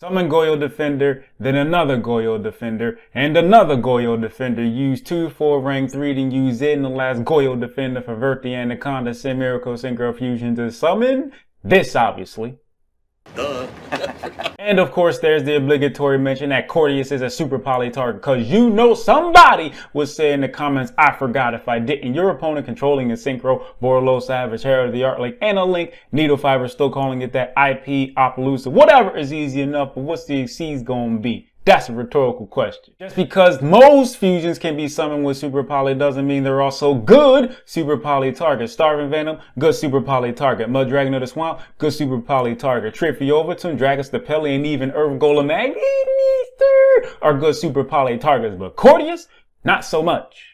Summon Goyo Defender, then another Goyo Defender, and another Goyo Defender. Use 2 for rank 3, then use it in the last Goyo Defender for Vert the Anaconda. Send Miracle Synchro Fusion to summon this, obviously. Duh. And of course, there's the obligatory mention that Coordius is a super poly target, because you know somebody would say in the comments, I forgot if I didn't. Your opponent controlling a Synchro, Borlo, Savage, Hair of the Art Link, and a Link, Needle Fiber, still calling it that IP, Appaloosa, whatever is easy enough, but what's the exceeds gonna be? That's a rhetorical question. Just because most fusions can be summoned with super poly doesn't mean they're also good super poly targets. Starving Venom, good super poly target. Mud Dragon of the Swamp, good super poly target. Triphasic, Dragus the Pelly, and even Urgola Magneter are good super poly targets. But Coordius, not so much.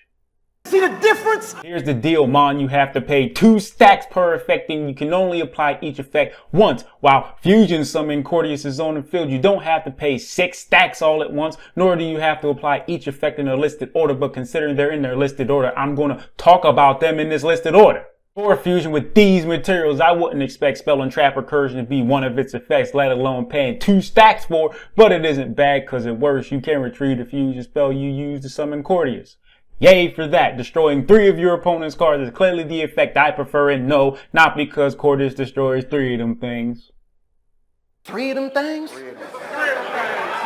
See the difference? Here's the deal, Mon. You have to pay 2 stacks per effect, and you can only apply each effect once. While Fusion summoning Coordius is on the field, you don't have to pay 6 stacks all at once, nor do you have to apply each effect in a listed order. But considering they're in their listed order, I'm going to talk about them in this listed order. For Fusion with these materials, I wouldn't expect Spell and Trap Recursion to be one of its effects, let alone paying 2 stacks for, but it isn't bad because it works. You can retrieve the Fusion spell you use to summon Coordius. Yay for that. Destroying 3 of your opponent's cards is clearly the effect I prefer, and no, not because Coordius destroys 3 of them things. 3 of them things?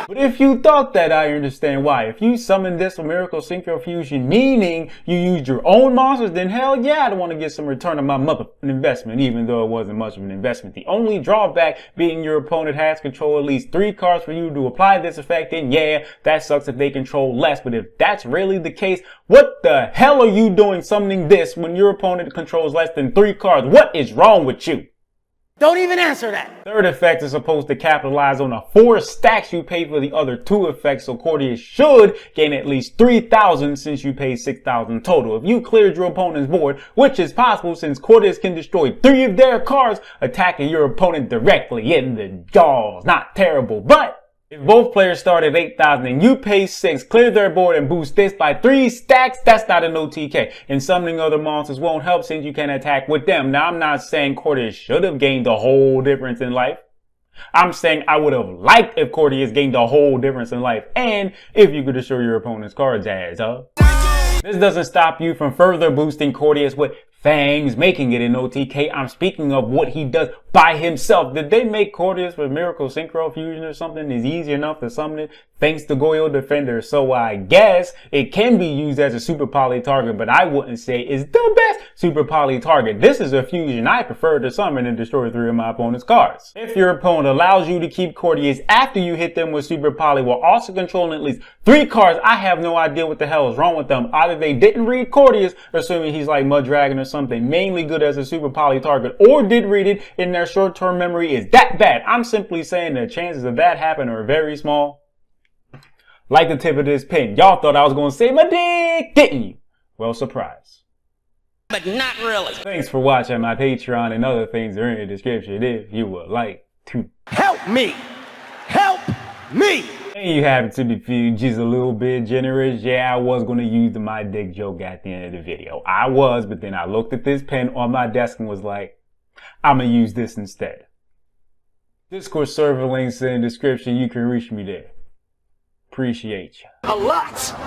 But if you thought that, I understand why. If you summon this with Miracle Synchro Fusion, meaning you used your own monsters, then hell yeah, I'd want to get some return on my investment, even though it wasn't much of an investment. The only drawback being your opponent has control at least 3 cards for you to apply this effect, and yeah, that sucks if they control less. But if that's really the case, what the hell are you doing summoning this when your opponent controls less than 3 cards? What is wrong with you? Don't even answer that. Third effect is supposed to capitalize on the 4 stacks you pay for the other 2 effects, so Coordius should gain at least 3,000 since you paid 6,000 total. If you cleared your opponent's board, which is possible since Coordius can destroy 3 of their cards, attacking your opponent directly in the jaws. Not terrible, but if both players start at 8,000 and you pay 6, clear their board and boost this by 3 stacks, that's not an OTK. And summoning other monsters won't help since you can attack with them. Now, I'm not saying Coordius should have gained a whole difference in life. I'm saying I would have liked if Coordius gained a whole difference in life. And if you could destroy your opponent's cards as, This doesn't stop you from further boosting Coordius with Fangs, making it an OTK. I'm speaking of what he does by himself. Did they make Coordius with Miracle Synchro Fusion or something? Is easy enough to summon it thanks to Goyo Defender. So I guess it can be used as a super poly target, but I wouldn't say it's the best super poly target. This is a fusion I prefer to summon and destroy 3 of my opponent's cards. If your opponent allows you to keep Coordius after you hit them with super poly while also controlling at least 3 cards, I have no idea what the hell is wrong with them. Either they didn't read Coordius, assuming he's like Mud Dragon or something mainly good as a super poly target, or did read it in their short-term memory is that bad. I'm simply saying the chances of that happening are very small. Like the tip of this pen. Y'all thought I was going to say my dick, didn't you? Well, surprise. But not really. Thanks for watching. My Patreon and other things are in the description if you would like to. Help me! Help me! And you happen to be feeling just a little bit generous. Yeah, I was going to use the my dick joke at the end of the video. I was, but then I looked at this pen on my desk and was like, I'm going to use this instead. Discord server links in the description. You can reach me there. Appreciate you. A lot!